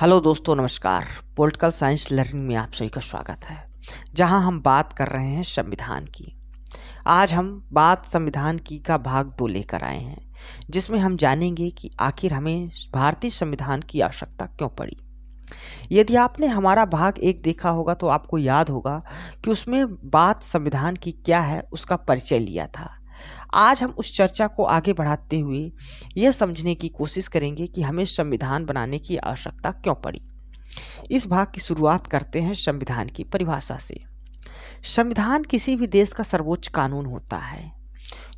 Hello दोस्तों, नमस्कार। Political science learning में आप सभी का स्वागत है, जहां हम बात कर रहे हैं संविधान की। आज हम बात संविधान की का भाग 2 लेकर आए हैं, जिसमें हम जानेंगे कि आखिर हमें भारतीय संविधान की आवश्यकता क्यों पड़ी। यदि आपने हमारा भाग 1 देखा होगा तो आपको याद होगा कि उसमें बात संविधान की क्या है उसका परिचय लिया था। आज हम उस चर्चा को आगे बढ़ाते हुए यह समझने की कोशिश करेंगे कि हमें संविधान बनाने की आवश्यकता क्यों पड़ी। इस भाग की शुरुआत करते हैं संविधान की परिभाषा से। संविधान किसी भी देश का सर्वोच्च कानून होता है।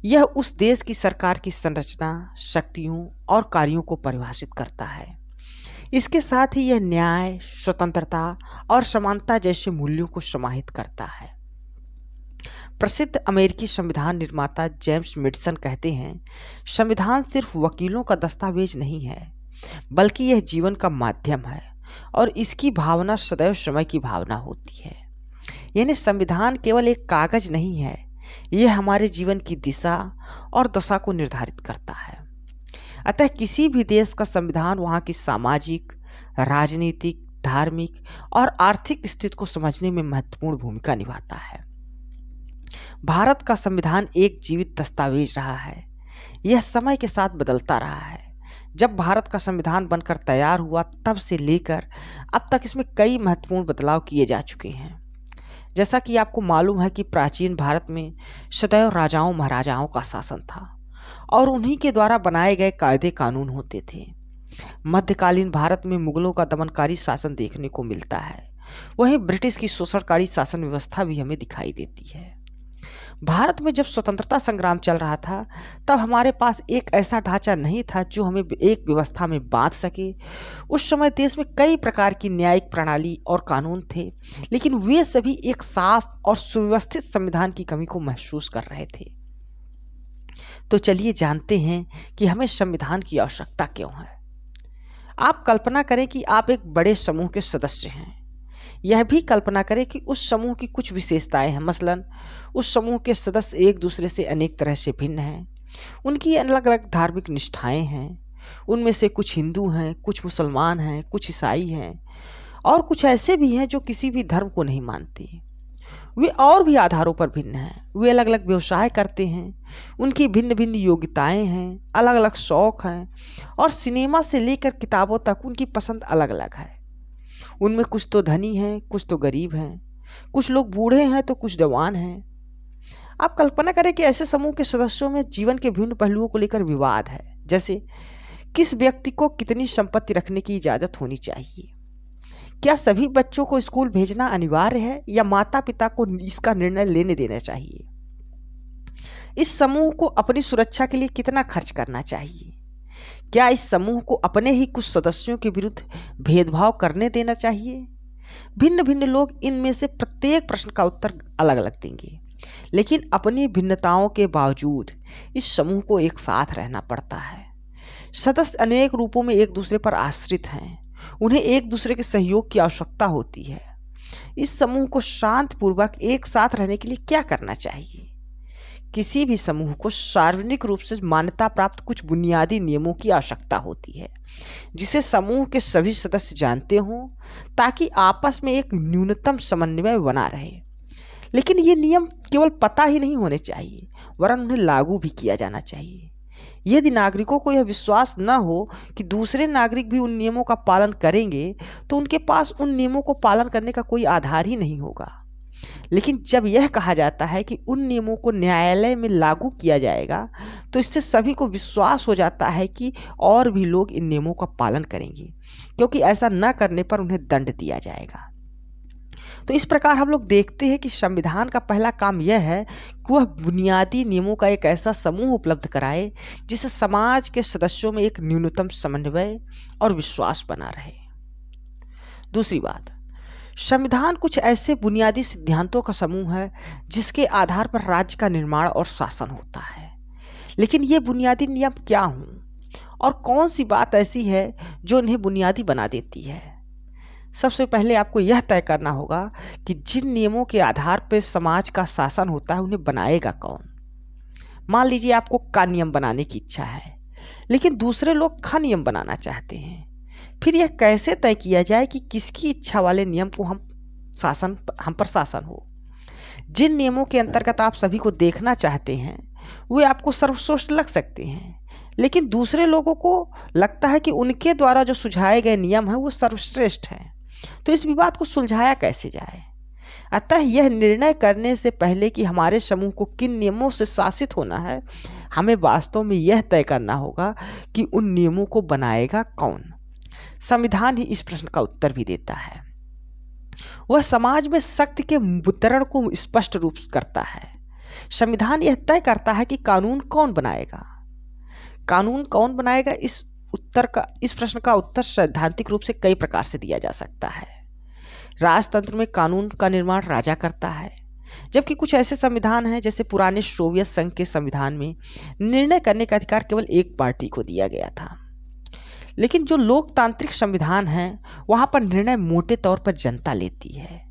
यह उस देश की सरकार की संरचना, शक्तियों और कार्यों को परिभाषित करता है। इसके साथ ही यह न्याय, स्वतंत्रता और समानता जैसे मूल्यों को समाहित करता है। प्रसिद्ध अमेरिकी संविधान निर्माता जेम्स मैडिसन कहते हैं, संविधान सिर्फ वकीलों का दस्तावेज नहीं है, बल्कि यह जीवन का माध्यम है और इसकी भावना सदैव समय की भावना होती है। यानी संविधान केवल एक कागज नहीं है, यह हमारे जीवन की दिशा और दशा को निर्धारित करता है। अतः किसी भी देश का संविधान वहाँ की सामाजिक, राजनीतिक, धार्मिक और आर्थिक स्थिति को समझने में महत्वपूर्ण भूमिका निभाता है। भारत का संविधान एक जीवित दस्तावेज रहा है। यह समय के साथ बदलता रहा है। जब भारत का संविधान बनकर तैयार हुआ तब से लेकर अब तक इसमें कई महत्वपूर्ण बदलाव किए जा चुके हैं। जैसा कि आपको मालूम है कि प्राचीन भारत में सदैव राजाओं महाराजाओं का शासन था और उन्हीं के द्वारा बनाए गए कायदे कानून होते थे। मध्यकालीन भारत में मुगलों का दमनकारी शासन देखने को मिलता है। वहीं ब्रिटिश की शोषणकारी शासन व्यवस्था भी हमें दिखाई देती है। भारत में जब स्वतंत्रता संग्राम चल रहा था तब हमारे पास एक ऐसा ढांचा नहीं था जो हमें एक व्यवस्था में बांध सके। उस समय देश में कई प्रकार की न्यायिक प्रणाली और कानून थे, लेकिन वे सभी एक साफ और सुव्यवस्थित संविधान की कमी को महसूस कर रहे थे। तो चलिए जानते हैं कि हमें संविधान की आवश्यकता क्यों है। आप कल्पना करें कि आप एक बड़े समूह के सदस्य हैं। यह भी कल्पना करें कि उस समूह की कुछ विशेषताएं हैं। मसलन उस समूह के सदस्य एक दूसरे से अनेक तरह से भिन्न हैं। उनकी अलग अलग धार्मिक निष्ठाएं हैं। उनमें से कुछ हिंदू हैं, कुछ मुसलमान हैं, कुछ ईसाई हैं और कुछ ऐसे भी हैं जो किसी भी धर्म को नहीं मानते। वे और भी आधारों पर भिन्न हैं। वे अलग अलग व्यवसाय करते हैं। उनकी भिन्न भिन्न योग्यताएं हैं, अलग अलग शौक हैं और सिनेमा से लेकर किताबों तक उनकी पसंद अलग अलग है। उनमें कुछ तो धनी हैं, कुछ तो गरीब हैं, कुछ लोग बूढ़े हैं तो कुछ जवान हैं। आप कल्पना करें कि ऐसे समूह के सदस्यों में जीवन के विभिन्न पहलुओं को लेकर विवाद है। जैसे किस व्यक्ति को कितनी संपत्ति रखने की इजाजत होनी चाहिए, क्या सभी बच्चों को स्कूल भेजना अनिवार्य है या माता पिता को इसका निर्णय लेने देना चाहिए, इस समूह को अपनी सुरक्षा के लिए कितना खर्च करना चाहिए, क्या इस समूह को अपने ही कुछ सदस्यों के विरुद्ध भेदभाव करने देना चाहिए। भिन्न भिन्न लोग इनमें से प्रत्येक प्रश्न का उत्तर अलग अलग देंगे, लेकिन अपनी भिन्नताओं के बावजूद इस समूह को एक साथ रहना पड़ता है। सदस्य अनेक रूपों में एक दूसरे पर आश्रित हैं। उन्हें एक दूसरे के सहयोग की आवश्यकता होती है। इस समूह को शांतिपूर्वक एक साथ रहने के लिए क्या करना चाहिए। किसी भी समूह को सार्वजनिक रूप से मान्यता प्राप्त कुछ बुनियादी नियमों की आवश्यकता होती है, जिसे समूह के सभी सदस्य जानते हों, ताकि आपस में एक न्यूनतम समन्वय बना रहे। लेकिन ये नियम केवल पता ही नहीं होने चाहिए, वरन उन्हें लागू भी किया जाना चाहिए। यदि नागरिकों को यह विश्वास न हो कि दूसरे नागरिक भी उन नियमों का पालन करेंगे, तो उनके पास उन नियमों को पालन करने का कोई आधार ही नहीं होगा। लेकिन जब यह कहा जाता है कि उन नियमों को न्यायालय में लागू किया जाएगा, तो इससे सभी को विश्वास हो जाता है कि और भी लोग इन नियमों का पालन करेंगे, क्योंकि ऐसा न करने पर उन्हें दंड दिया जाएगा। तो इस प्रकार हम लोग देखते हैं कि संविधान का पहला काम यह है कि वह बुनियादी नियमों का एक ऐसा समूह उपलब्ध कराए जिससे समाज के सदस्यों में एक न्यूनतम समन्वय और विश्वास बना रहे। दूसरी बात, संविधान कुछ ऐसे बुनियादी सिद्धांतों का समूह है जिसके आधार पर राज्य का निर्माण और शासन होता है। लेकिन ये बुनियादी नियम क्या हों और कौन सी बात ऐसी है जो इन्हें बुनियादी बना देती है। सबसे पहले आपको यह तय करना होगा कि जिन नियमों के आधार पर समाज का शासन होता है उन्हें बनाएगा कौन। मान लीजिए आपको का नियम बनाने की इच्छा है, लेकिन दूसरे लोग ख नियम बनाना चाहते हैं। फिर यह कैसे तय किया जाए कि किसकी इच्छा वाले नियम को हम पर शासन हो। जिन नियमों के अंतर्गत आप सभी को देखना चाहते हैं वे आपको सर्वश्रेष्ठ लग सकते हैं, लेकिन दूसरे लोगों को लगता है कि उनके द्वारा जो सुझाए गए नियम हैं वो सर्वश्रेष्ठ हैं। तो इस विवाद को सुलझाया कैसे जाए। अतः यह निर्णय करने से पहले कि हमारे समूह को किन नियमों से शासित होना है, हमें वास्तव में यह तय करना होगा कि उन नियमों को बनाएगा कौन। संविधान ही इस प्रश्न का उत्तर भी देता है। वह समाज में शक्ति के वितरण को स्पष्ट रूप से करता है। संविधान यह तय करता है कि कानून कौन बनाएगा। कानून कौन बनाएगा, इस प्रश्न का उत्तर सैद्धांतिक रूप से कई प्रकार से दिया जा सकता है। राजतंत्र में कानून का निर्माण राजा करता है, जबकि कुछ ऐसे संविधान हैं जैसे पुराने सोवियत संघ के संविधान में निर्णय करने का अधिकार केवल एक पार्टी को दिया गया था। लेकिन जो लोकतांत्रिक संविधान हैं वहाँ पर निर्णय मोटे तौर पर जनता लेती है।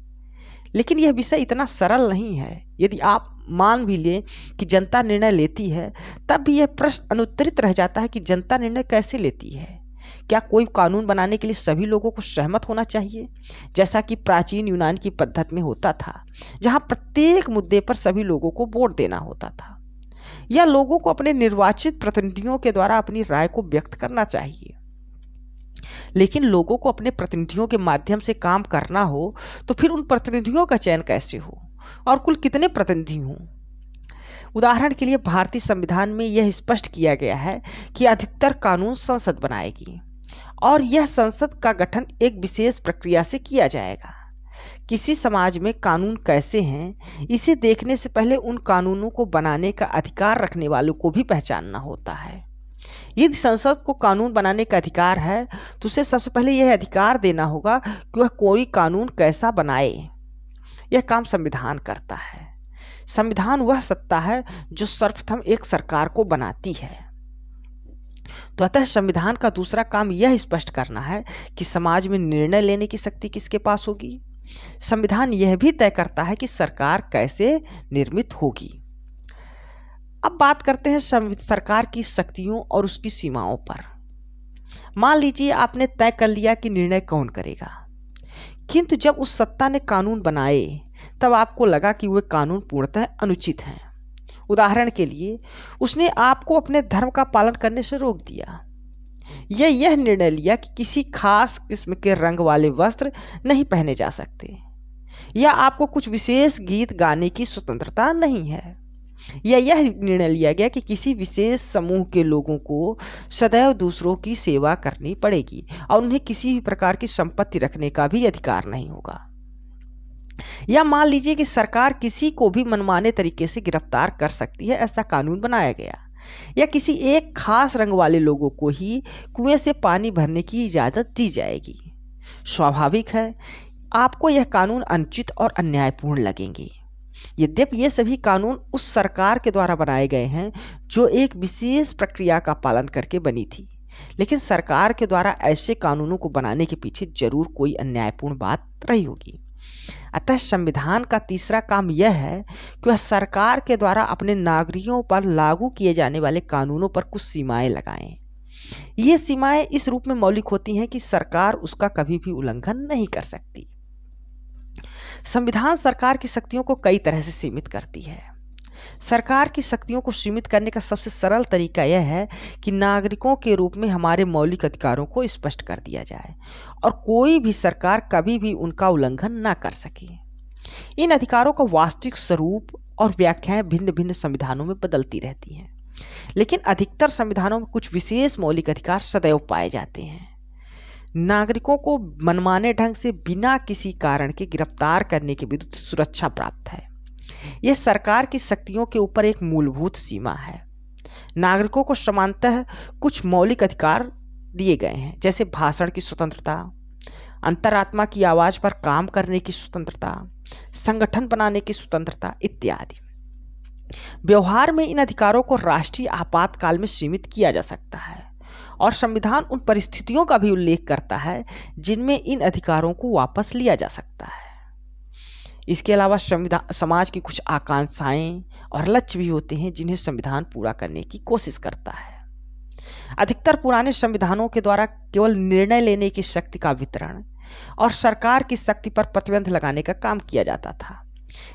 लेकिन यह विषय इतना सरल नहीं है। यदि आप मान भी लें कि जनता निर्णय लेती है, तब भी यह प्रश्न अनुत्तरित रह जाता है कि जनता निर्णय कैसे लेती है। क्या कोई कानून बनाने के लिए सभी लोगों को सहमत होना चाहिए, जैसा कि प्राचीन यूनान की पद्धति में होता था, जहां प्रत्येक मुद्दे पर सभी लोगों को वोट देना होता था, या लोगों को अपने निर्वाचित प्रतिनिधियों के द्वारा अपनी राय को व्यक्त करना चाहिए। लेकिन लोगों को अपने प्रतिनिधियों के माध्यम से काम करना हो तो फिर उन प्रतिनिधियों का चयन कैसे हो और कुल कितने प्रतिनिधि हों। उदाहरण के लिए भारतीय संविधान में यह स्पष्ट किया गया है कि अधिकतर कानून संसद बनाएगी और यह संसद का गठन एक विशेष प्रक्रिया से किया जाएगा। किसी समाज में कानून कैसे हैं, इसे देखने से पहले उन कानूनों को बनाने का अधिकार रखने वालों को भी पहचानना होता है। यदि संसद को कानून बनाने का अधिकार है तो उसे सबसे पहले यह अधिकार देना होगा कि वह कोई कानून कैसा बनाए। यह काम संविधान करता है। संविधान वह सत्ता है जो सर्वप्रथम एक सरकार को बनाती है। तो अतः संविधान का दूसरा काम यह स्पष्ट करना है कि समाज में निर्णय लेने की शक्ति किसके पास होगी। संविधान यह भी तय करता है कि सरकार कैसे निर्मित होगी। अब बात करते हैं सरकार की शक्तियों और उसकी सीमाओं पर। मान लीजिए आपने तय कर लिया कि निर्णय कौन करेगा, किंतु जब उस सत्ता ने कानून बनाए तब आपको लगा कि वे कानून पूर्णतः अनुचित हैं। उदाहरण के लिए उसने आपको अपने धर्म का पालन करने से रोक दिया, या यह निर्णय लिया कि किसी खास किस्म के रंग वाले वस्त्र नहीं पहने जा सकते, या आपको कुछ विशेष गीत गाने की स्वतंत्रता नहीं है, या यह निर्णय लिया गया कि किसी विशेष समूह के लोगों को सदैव दूसरों की सेवा करनी पड़ेगी और उन्हें किसी भी प्रकार की संपत्ति रखने का भी अधिकार नहीं होगा। या मान लीजिए कि सरकार किसी को भी मनमाने तरीके से गिरफ्तार कर सकती है, ऐसा कानून बनाया गया, या किसी एक खास रंग वाले लोगों को ही कुएं से पानी भरने की इजाज़त दी जाएगी। स्वाभाविक है आपको यह कानून अनुचित और अन्यायपूर्ण लगेंगे। यद्यपि ये सभी कानून उस सरकार के द्वारा बनाए गए हैं जो एक विशेष प्रक्रिया का पालन करके बनी थी, लेकिन सरकार के द्वारा ऐसे कानूनों को बनाने के पीछे जरूर कोई अन्यायपूर्ण बात रही होगी। अतः संविधान का तीसरा काम यह है कि वह सरकार के द्वारा अपने नागरिकों पर लागू किए जाने वाले कानूनों पर कुछ सीमाएं लगाएं। ये सीमाएं इस रूप में मौलिक होती हैं कि सरकार उसका कभी भी उल्लंघन नहीं कर सकती। संविधान सरकार की शक्तियों को कई तरह से सीमित करती है। सरकार की शक्तियों को सीमित करने का सबसे सरल तरीका यह है कि नागरिकों के रूप में हमारे मौलिक अधिकारों को स्पष्ट कर दिया जाए और कोई भी सरकार कभी भी उनका उल्लंघन ना कर सके। इन अधिकारों का वास्तविक स्वरूप और व्याख्याएं भिन्न भिन्न संविधानों में बदलती रहती हैं, लेकिन अधिकतर संविधानों में कुछ विशेष मौलिक अधिकार सदैव पाए जाते हैं। नागरिकों को मनमाने ढंग से बिना किसी कारण के गिरफ्तार करने के विरुद्ध सुरक्षा प्राप्त है। यह सरकार की शक्तियों के ऊपर एक मूलभूत सीमा है। नागरिकों को समानतः कुछ मौलिक अधिकार दिए गए हैं, जैसे भाषण की स्वतंत्रता, अंतरात्मा की आवाज पर काम करने की स्वतंत्रता, संगठन बनाने की स्वतंत्रता इत्यादि। व्यवहार में इन अधिकारों को राष्ट्रीय आपातकाल में सीमित किया जा सकता है और संविधान उन परिस्थितियों का भी उल्लेख करता है जिनमें इन अधिकारों को वापस लिया जा सकता है। इसके अलावा समाज की कुछ आकांक्षाएं और लक्ष्य भी होते हैं जिन्हें संविधान पूरा करने की कोशिश करता है। अधिकतर पुराने संविधानों के द्वारा केवल निर्णय लेने की शक्ति का वितरण और सरकार की शक्ति पर प्रतिबंध लगाने का काम किया जाता था।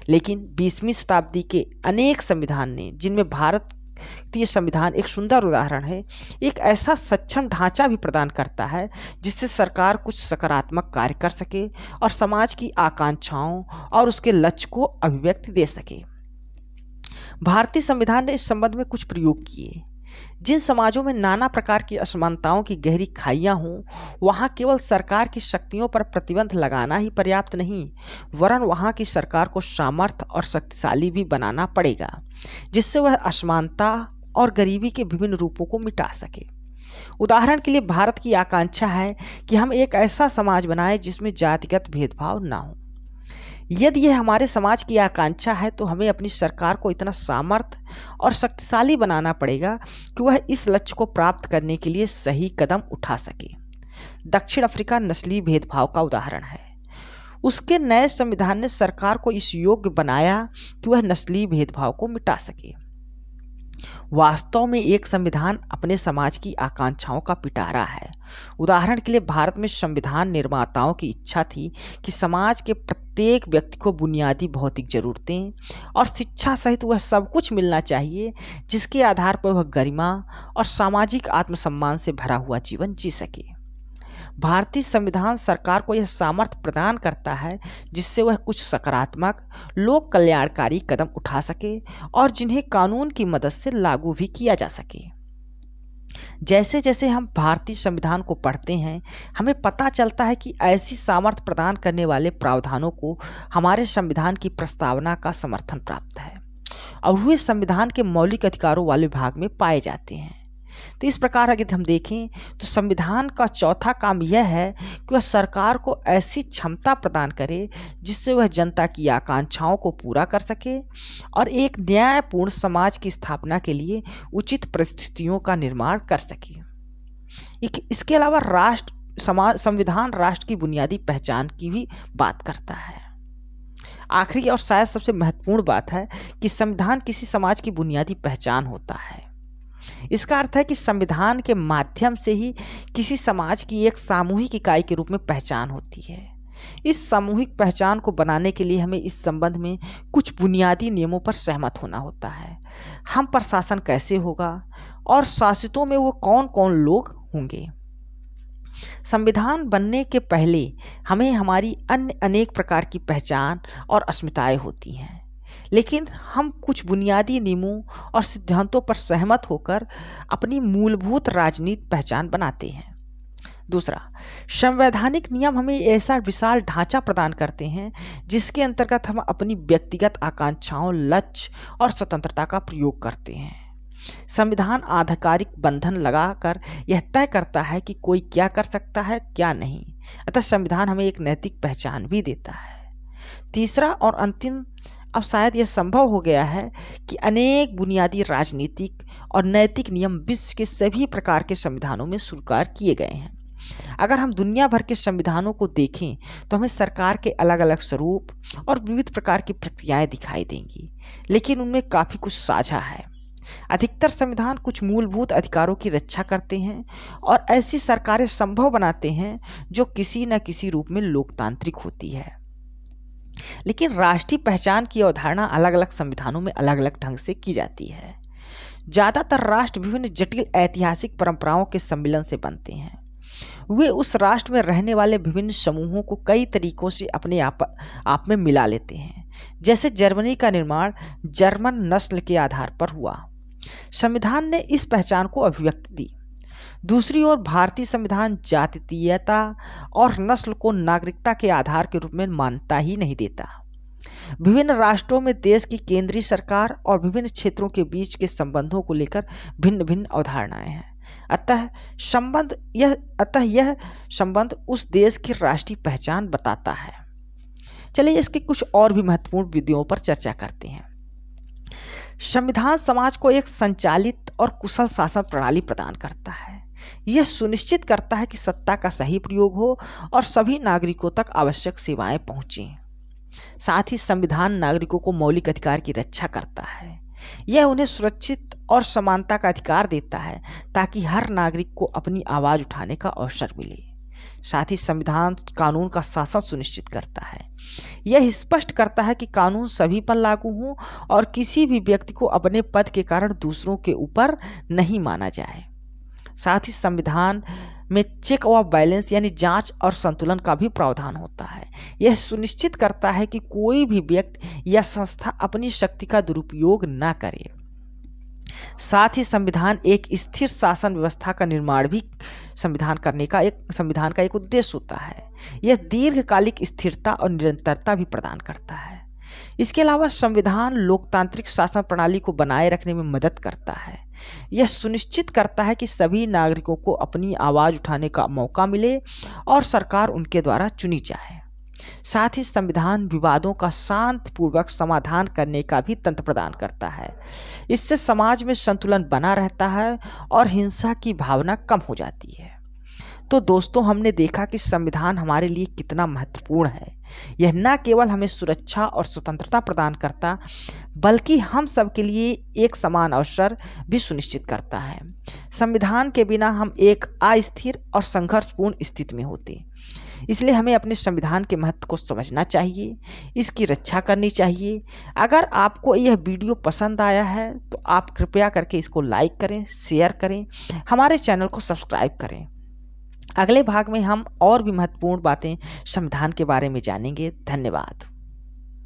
लेकिन 20वीं शताब्दी के अनेक संविधान ने, जिनमें भारतीय संविधान एक सुंदर उदाहरण है, एक ऐसा सक्षम ढांचा भी प्रदान करता है जिससे सरकार कुछ सकारात्मक कार्य कर सके और समाज की आकांक्षाओं और उसके लक्ष्य को अभिव्यक्ति दे सके। भारतीय संविधान ने इस संबंध में कुछ प्रयोग किए। जिन समाजों में नाना प्रकार की असमानताओं की गहरी खाइयां हों, वहां केवल सरकार की शक्तियों पर प्रतिबंध लगाना ही पर्याप्त नहीं, वरन वहां की सरकार को सामर्थ्य और शक्तिशाली भी बनाना पड़ेगा, जिससे वह असमानता और गरीबी के विभिन्न रूपों को मिटा सके। उदाहरण के लिए भारत की आकांक्षा है कि हम एक ऐसा समाज बनाएं जिसमें जातिगत भेदभाव ना हो। यदि यह हमारे समाज की आकांक्षा है तो हमें अपनी सरकार को इतना सामर्थ्य और शक्तिशाली बनाना पड़ेगा कि वह इस लक्ष्य को प्राप्त करने के लिए सही कदम उठा सके। दक्षिण अफ्रीका नस्लीय भेदभाव का उदाहरण है। उसके नए संविधान ने सरकार को इस योग्य बनाया कि वह नस्लीय भेदभाव को मिटा सके। वास्तव में एक संविधान अपने समाज की आकांक्षाओं का पिटारा है। उदाहरण के लिए भारत में संविधान निर्माताओं की इच्छा थी कि समाज के प्रत्येक व्यक्ति को बुनियादी भौतिक जरूरतें और शिक्षा सहित वह सब कुछ मिलना चाहिए जिसके आधार पर वह गरिमा और सामाजिक आत्मसम्मान से भरा हुआ जीवन जी सके। भारतीय संविधान सरकार को यह सामर्थ्य प्रदान करता है जिससे वह कुछ सकारात्मक लोक कल्याणकारी कदम उठा सके और जिन्हें कानून की मदद से लागू भी किया जा सके। जैसे जैसे हम भारतीय संविधान को पढ़ते हैं, हमें पता चलता है कि ऐसी सामर्थ्य प्रदान करने वाले प्रावधानों को हमारे संविधान की प्रस्तावना का समर्थन प्राप्त है और वे संविधान के मौलिक अधिकारों वाले भाग में पाए जाते हैं। तो इस प्रकार अगर हम देखें तो संविधान का चौथा काम यह है कि वह सरकार को ऐसी क्षमता प्रदान करे जिससे वह जनता की आकांक्षाओं को पूरा कर सके और एक न्यायपूर्ण समाज की स्थापना के लिए उचित परिस्थितियों का निर्माण कर सके। इसके अलावा संविधान राष्ट्र की बुनियादी पहचान की भी बात करता है। आखिरी और शायद सबसे महत्वपूर्ण बात है कि संविधान किसी समाज की बुनियादी पहचान होता है। इसका अर्थ है कि संविधान के माध्यम से ही किसी समाज की एक सामूहिक इकाई के रूप में पहचान होती है। इस सामूहिक पहचान को बनाने के लिए हमें इस संबंध में कुछ बुनियादी नियमों पर सहमत होना होता है। हम पर शासन कैसे होगा और शासितों में वो कौन कौन लोग होंगे। संविधान बनने के पहले हमें हमारी अन्य अनेक प्रकार की पहचान और अस्मिताएं होती हैं, लेकिन हम कुछ बुनियादी नियमों और सिद्धांतों पर सहमत होकर अपनी मूलभूत राजनीतिक पहचान बनाते हैं। दूसरा, संवैधानिक नियम हमें ऐसा विशाल ढांचा प्रदान करते हैं जिसके अंतर्गत हम अपनी व्यक्तिगत आकांक्षाओं, लक्ष्य और स्वतंत्रता का प्रयोग करते हैं। संविधान आधिकारिक बंधन लगाकर यह तय करता है कि कोई क्या कर सकता है, क्या नहीं। अतः संविधान हमें एक नैतिक पहचान भी देता है। तीसरा और अंतिम, अब शायद यह संभव हो गया है कि अनेक बुनियादी राजनीतिक और नैतिक नियम विश्व के सभी प्रकार के संविधानों में स्वीकार किए गए हैं। अगर हम दुनिया भर के संविधानों को देखें तो हमें सरकार के अलग अलग स्वरूप और विविध प्रकार की प्रक्रियाएं दिखाई देंगी, लेकिन उनमें काफ़ी कुछ साझा है। अधिकतर संविधान कुछ मूलभूत अधिकारों की रक्षा करते हैं और ऐसी सरकारें संभव बनाते हैं जो किसी न किसी रूप में लोकतांत्रिक होती है। लेकिन राष्ट्रीय पहचान की अवधारणा अलग अलग संविधानों में अलग अलग ढंग से की जाती है। ज़्यादातर राष्ट्र विभिन्न जटिल ऐतिहासिक परंपराओं के सम्मिलन से बनते हैं। वे उस राष्ट्र में रहने वाले विभिन्न समूहों को कई तरीकों से अपने आप में मिला लेते हैं। जैसे जर्मनी का निर्माण जर्मन नस्ल के आधार पर हुआ। संविधान ने इस पहचान को अभिव्यक्ति दी। दूसरी ओर भारतीय संविधान जातीयता और नस्ल को नागरिकता के आधार के रूप में मान्यता ही नहीं देता। विभिन्न राष्ट्रों में देश की केंद्रीय सरकार और विभिन्न क्षेत्रों के बीच के संबंधों को लेकर भिन्न भिन्न अवधारणाएं हैं। अतः यह संबंध उस देश की राष्ट्रीय पहचान बताता है। चलिए इसके कुछ और भी महत्वपूर्ण बिंदुओं पर चर्चा करते हैं। संविधान समाज को एक संचालित और कुशल शासन प्रणाली प्रदान करता है। यह सुनिश्चित करता है कि सत्ता का सही प्रयोग हो और सभी नागरिकों तक आवश्यक सेवाएं पहुंचें। साथ ही संविधान नागरिकों को मौलिक अधिकार की रक्षा करता है। यह उन्हें सुरक्षित और समानता का अधिकार देता है ताकि हर नागरिक को अपनी आवाज़ उठाने का अवसर मिले। साथ ही संविधान कानून का शासन सुनिश्चित करता है। यह स्पष्ट करता है कि कानून सभी पर लागू हो और किसी भी व्यक्ति को अपने पद के कारण दूसरों के ऊपर नहीं माना जाए। साथ ही संविधान में चेक और बैलेंस यानी जांच और संतुलन का भी प्रावधान होता है। यह सुनिश्चित करता है कि कोई भी व्यक्ति या संस्था अपनी शक्ति का दुरुपयोग न करे। साथ ही संविधान एक स्थिर शासन व्यवस्था का निर्माण भी संविधान का एक उद्देश्य होता है। यह दीर्घकालिक स्थिरता और निरंतरता भी प्रदान करता है। इसके अलावा संविधान लोकतांत्रिक शासन प्रणाली को बनाए रखने में मदद करता है। यह सुनिश्चित करता है कि सभी नागरिकों को अपनी आवाज़ उठाने का मौका मिले और सरकार उनके द्वारा चुनी जाए। साथ ही संविधान विवादों का शांतिपूर्वक समाधान करने का भी तंत्र प्रदान करता है। इससे समाज में संतुलन बना रहता है और हिंसा की भावना कम हो जाती है। तो दोस्तों, हमने देखा कि संविधान हमारे लिए कितना महत्वपूर्ण है। यह न केवल हमें सुरक्षा और स्वतंत्रता प्रदान करता, बल्कि हम सबके लिए एक समान अवसर भी सुनिश्चित करता है। संविधान के बिना हम एक अस्थिर और संघर्षपूर्ण स्थिति में होते। इसलिए हमें अपने संविधान के महत्व को समझना चाहिए, इसकी रक्षा करनी चाहिए। अगर आपको यह वीडियो पसंद आया है तो आप कृपया करके इसको लाइक करें, शेयर करें, हमारे चैनल को सब्सक्राइब करें। अगले भाग में हम और भी महत्वपूर्ण बातें संविधान के बारे में जानेंगे। धन्यवाद।